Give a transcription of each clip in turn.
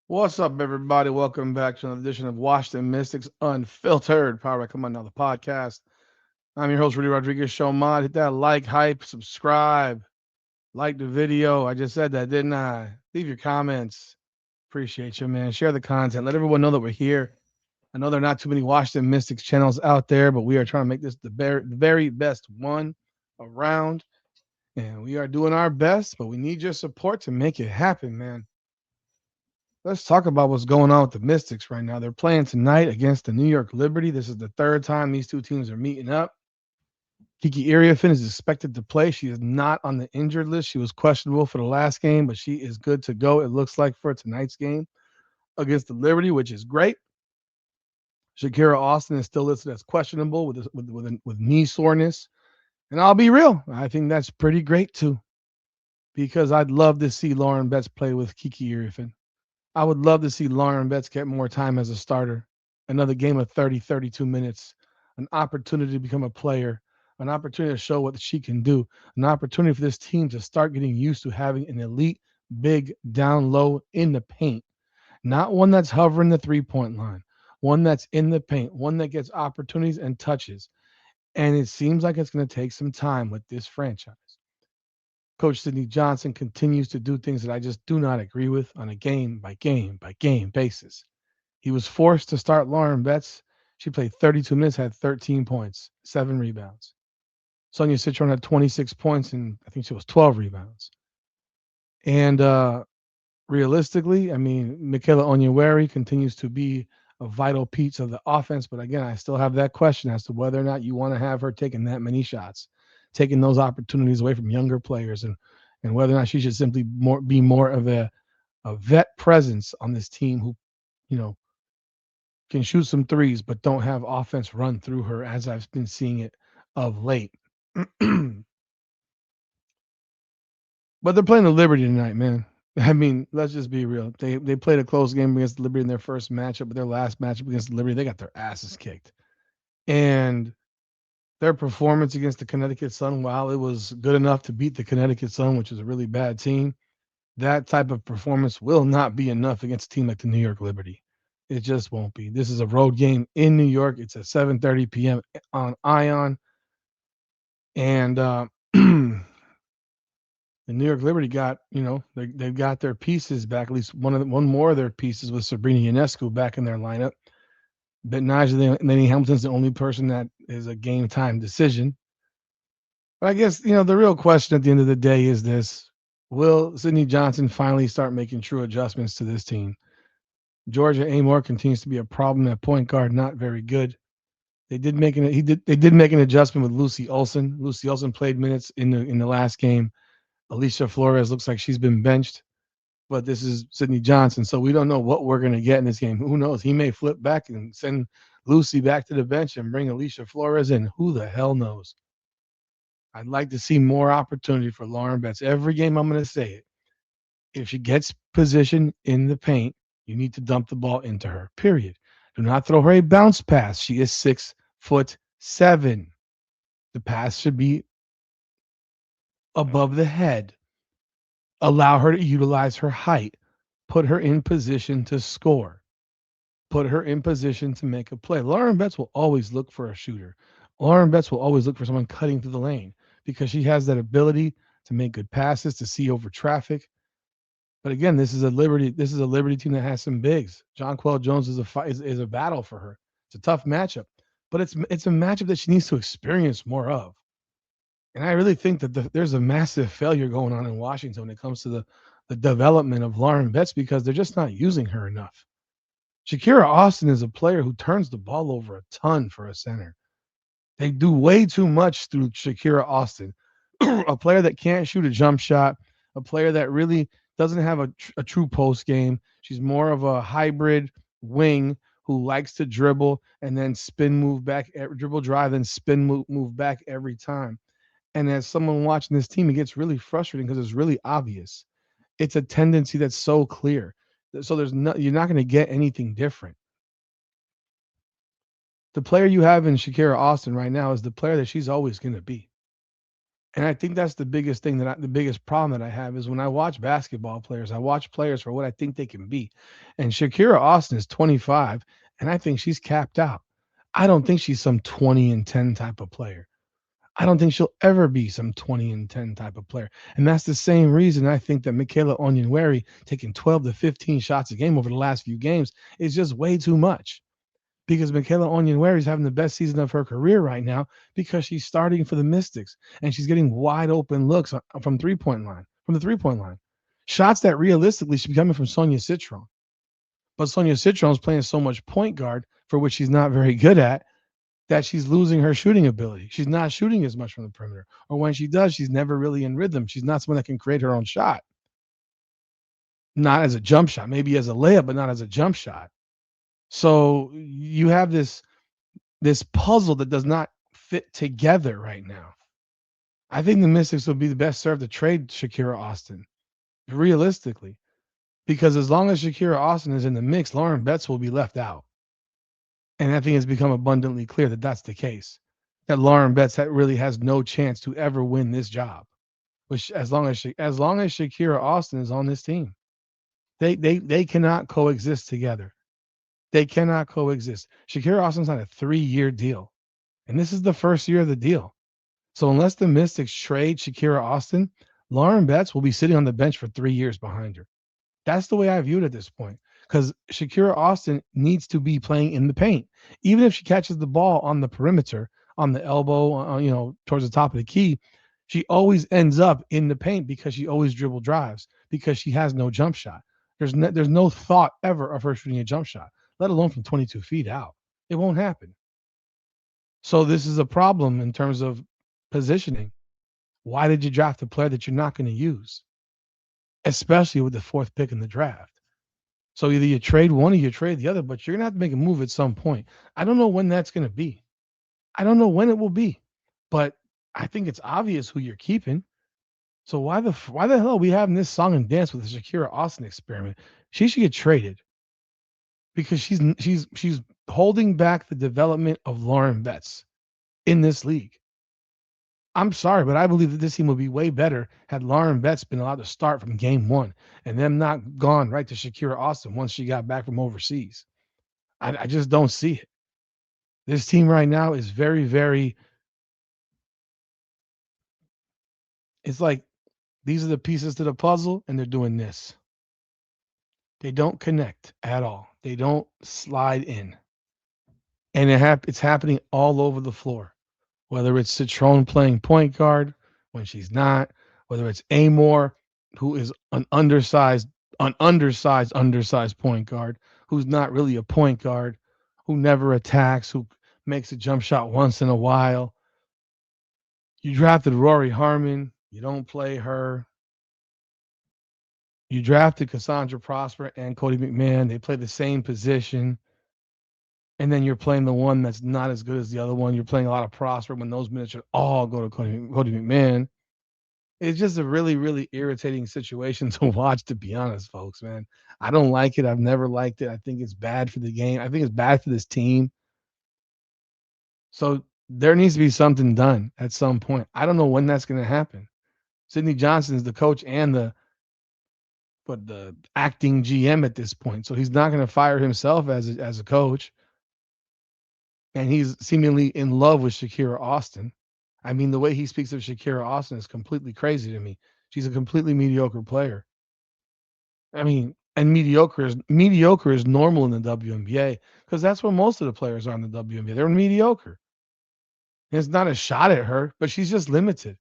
What's up, everybody? Welcome back to another edition of Washington Mystics Unfiltered, powered by Come On Now, the podcast. I'm your host, Rudy Rodriguez. Show mod. Hit that like, hype, subscribe, like the video. I just said that, didn't I? Leave your comments. Appreciate you, man. Share the content. Let everyone know that we're here. I know there are not too many Washington Mystics channels out there, but we are trying to make this the very best one around. And we are doing our best, but we need your support to make it happen, man. Let's talk about what's going on with the Mystics right now. They're playing tonight against the New York Liberty. This is the third time these two teams are meeting up. Kiki Iriafen is expected to play. She is not on the injured list. She was questionable for the last game, but she is good to go, it looks like, for tonight's game against the Liberty, which is great. Shakira Austin is still listed as questionable with knee soreness. And I'll be real, I think that's pretty great too, because I'd love to see Lauren Betts play with Kiki Iriafen. I would love to see Lauren Betts get more time as a starter. Another game of 30, 32 minutes, an opportunity to become a player, an opportunity to show what she can do, an opportunity for this team to start getting used to having an elite, big, down low in the paint. Not one that's hovering the 3 point line, one that's in the paint, one that gets opportunities and touches. And it seems like it's going to take some time with this franchise. Coach Sidney Johnson continues to do things that I just do not agree with on a game by game by game basis. He was forced to start Lauren Betts. She played 32 minutes, had 13 points, 7 rebounds. Sonia Citron had 26 points, and I think she was 12 rebounds. And realistically, I mean, Michaela Onyewere continues to be a vital piece of the offense. But again, I still have that question as to whether or not you want to have her taking that many shots, taking those opportunities away from younger players, and whether or not she should simply be more of a vet presence on this team who, you know, can shoot some threes but don't have offense run through her as I've been seeing it of late. But they're playing the Liberty tonight, man. I mean, let's just be real. They played a close game against the Liberty in their first matchup, but their last matchup against the Liberty, they got their asses kicked. And their performance against the Connecticut Sun, while it was good enough to beat the Connecticut Sun, which is a really bad team, that type of performance will not be enough against a team like the New York Liberty. It just won't be. This is a road game in New York. It's at 7:30 p.m. on Ion, and the New York Liberty got, they've got their pieces back. At least one more of their pieces with Sabrina Ionescu back in their lineup. But Najee Lenny Hamilton's the only person that is a game time decision. But I guess, the real question at the end of the day is this: will Sidney Johnson finally start making true adjustments to this team? Georgia Amore continues to be a problem at point guard, not very good. They did make an adjustment with Lucy Olson. Lucy Olson played minutes in the last game. Alicia Flores looks like she's been benched, but this is Sidney Johnson, so we don't know what we're going to get in this game. Who knows? He may flip back and send Lucy back to the bench and bring Alicia Flores in. Who the hell knows? I'd like to see more opportunity for Lauren Betts. Every game I'm going to say it. If she gets position in the paint, you need to dump the ball into her, period. Do not throw her a bounce pass. She is 6'7". The pass should be above the head. Allow her to utilize her height. Put her in position to score. Put her in position to make a play. Lauren Betts will always look for a shooter. Lauren Betts will always look for someone cutting through the lane because she has that ability to make good passes, to see over traffic. But again, this is a Liberty team that has some bigs. Jonquel Jones is a battle for her. It's a tough matchup, but it's a matchup that she needs to experience more of. And I really think that there's a massive failure going on in Washington when it comes to the development of Lauren Betts because they're just not using her enough. Shakira Austin is a player who turns the ball over a ton for a center. They do way too much through Shakira Austin, a player that can't shoot a jump shot, a player that really doesn't have a true post game. She's more of a hybrid wing who likes to dribble and then spin move back, dribble drive, and spin move back every time. And as someone watching this team, it gets really frustrating because it's really obvious. It's a tendency that's so clear. So you're not going to get anything different. The player you have in Shakira Austin right now is the player that she's always going to be. And I think that's the biggest thing the biggest problem that I have is when I watch basketball players, I watch players for what I think they can be. And Shakira Austin is 25, and I think she's capped out. I don't think she's some 20 and 10 type of player. I don't think she'll ever be some 20 and 10 type of player. And that's the same reason I think that Michaela Onyenwere taking 12 to 15 shots a game over the last few games is just way too much. Because Michaela Onyenwere is having the best season of her career right now because she's starting for the Mystics and she's getting wide open looks from the 3-point line. Shots that realistically should be coming from Sonia Citron. But Sonia Citron is playing so much point guard, for which she's not very good at, that she's losing her shooting ability. She's not shooting as much from the perimeter. Or when she does, she's never really in rhythm. She's not someone that can create her own shot. Not as a jump shot, maybe as a layup, but not as a jump shot. So you have this puzzle that does not fit together right now. I think the Mystics would be the best served to trade Shakira Austin, realistically, because as long as Shakira Austin is in the mix, Lauren Betts will be left out. And I think it's become abundantly clear that that's the case. That Lauren Betts really has no chance to ever win this job, which as long as Shakira Austin is on this team, they cannot coexist together. They cannot coexist. Shakira Austin's on a 3-year deal, and this is the first year of the deal. So unless the Mystics trade Shakira Austin, Lauren Betts will be sitting on the bench for 3 years behind her. That's the way I view it at this point, because Shakira Austin needs to be playing in the paint. Even if she catches the ball on the perimeter, on the elbow, towards the top of the key, she always ends up in the paint because she always dribble drives because she has no jump shot. There's no thought ever of her shooting a jump shot, let alone from 22 feet out. It won't happen. So this is a problem in terms of positioning. Why did you draft a player that you're not going to use, especially with the 4th pick in the draft? So either you trade one or you trade the other, but you're going to have to make a move at some point. I don't know when that's going to be. I don't know when it will be, but I think it's obvious who you're keeping. So why the hell are we having this song and dance with the Shakira Austin experiment? She should get traded because she's holding back the development of Lauren Betts in this league. I'm sorry, but I believe that this team would be way better had Lauren Betts been allowed to start from game 1 and them not gone right to Shakira Austin once she got back from overseas. I just don't see it. This team right now is very, very. It's like these are the pieces to the puzzle, and they're doing this. They don't connect at all. They don't slide in. And it's happening all over the floor. Whether it's Citron playing point guard when she's not, whether it's Amor, who is an undersized point guard, who's not really a point guard, who never attacks, who makes a jump shot once in a while. You drafted Rory Harmon. You don't play her. You drafted Cassandra Prosper and Cody McMahon. They play the same position. And then you're playing the one that's not as good as the other one. You're playing a lot of Prosper when those minutes should all go to Cody McMahon. It's just a really, really irritating situation to watch, to be honest, folks, man. I don't like it. I've never liked it. I think it's bad for the game. I think it's bad for this team. So there needs to be something done at some point. I don't know when that's going to happen. Sidney Johnson is the coach and the acting GM at this point. So he's not going to fire himself as a coach. And he's seemingly in love with Shakira Austin. I mean, the way he speaks of Shakira Austin is completely crazy to me. She's a completely mediocre player. I mean, and mediocre is normal in the WNBA because that's where most of the players are in the WNBA. They're mediocre. And it's not a shot at her, but she's just limited.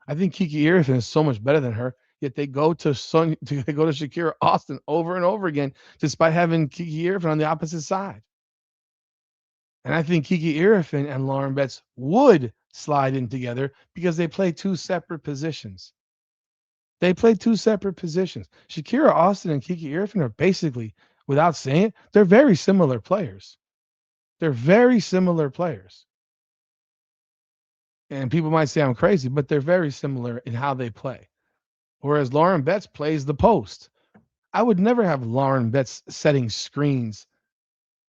I think Kiki Iriafen is so much better than her. Yet they go to Shakira Austin over and over again, despite having Kiki Iriafen on the opposite side. And I think Kiki Iriafen and Lauren Betts would slide in together because they play 2 separate positions. Shakira Austin and Kiki Iriafen are basically, without saying it, they're very similar players. And people might say I'm crazy, but they're very similar in how they play. Whereas Lauren Betts plays the post. I would never have Lauren Betts setting screens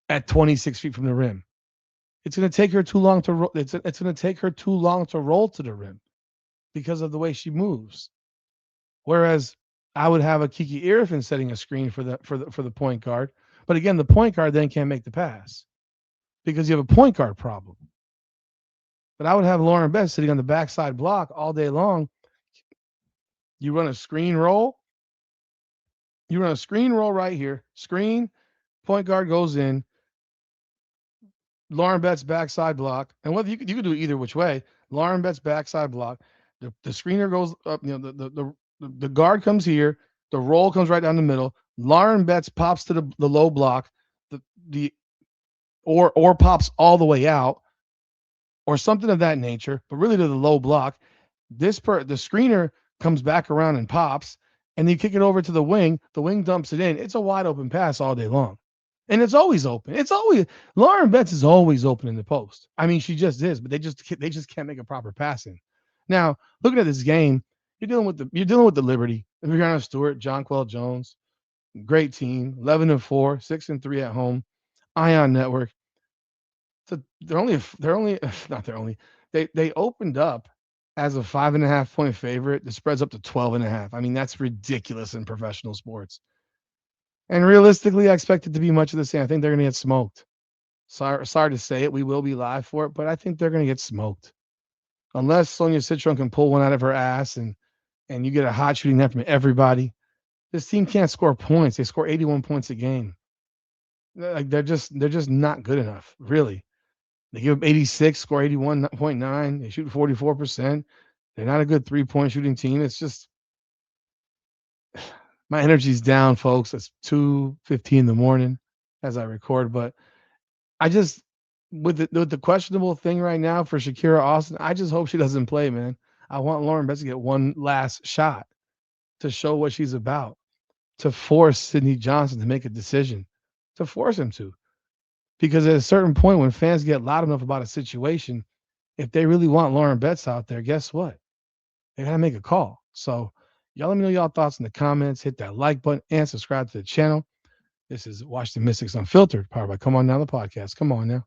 at 26 feet from the rim. It's going to take her too long to roll. It's going to take her too long to roll to the rim. because of the way she moves. Whereas I would have a Kiki Iriafen setting a screen for the point guard. But again, the point guard then can't make the pass because you have a point guard problem. But I would have Lauren Betts sitting on the backside block all day long. You run a screen roll. You run a screen roll right here. Screen, point guard goes in. Lauren Betts backside block. And whether you could do it either which way. Lauren Betts backside block. The screener goes up. The guard comes here. The roll comes right down the middle. Lauren Betts pops to the low block. The or pops all the way out, or something of that nature, but really to the low block. The screener comes back around and pops, and you kick it over to the wing. The wing dumps it in. It's a wide open pass all day long. And it's always open. Lauren Betts is always open in the post. I mean, she just is, but they just can't make a proper passing. Now, looking at this game, you're dealing with the Liberty. Brianna Stewart, Jonquel Jones, great team, 11-4, 6-3 at home, Ion Network. So they opened up as a 5.5 point favorite. The spread's up to 12.5. I mean, that's ridiculous in professional sports. And realistically, I expect it to be much of the same. I think they're going to get smoked. Sorry to say it. We will be live for it, but I think they're going to get smoked. Unless Sonia Citron can pull one out of her ass and you get a hot shooting net from everybody. This team can't score points. They score 81 points a game. They're just not good enough, really. They give up 86, score 81.9. They shoot 44%. They're not a good 3-point shooting team. It's just my energy's down, folks. It's 2:15 in the morning as I record, but I just with the questionable thing right now for Shakira Austin, I just hope she doesn't play, man. I want Lauren Betts to get one last shot to show what she's about, to force Sidney Johnson to make a decision, to force him to. Because at a certain point, when fans get loud enough about a situation, if they really want Lauren Betts out there, guess what? They got to make a call. So y'all let me know y'all thoughts in the comments. Hit that like button and subscribe to the channel. This is Washington Mystics Unfiltered, powered by Come On Now, the podcast. Come on now.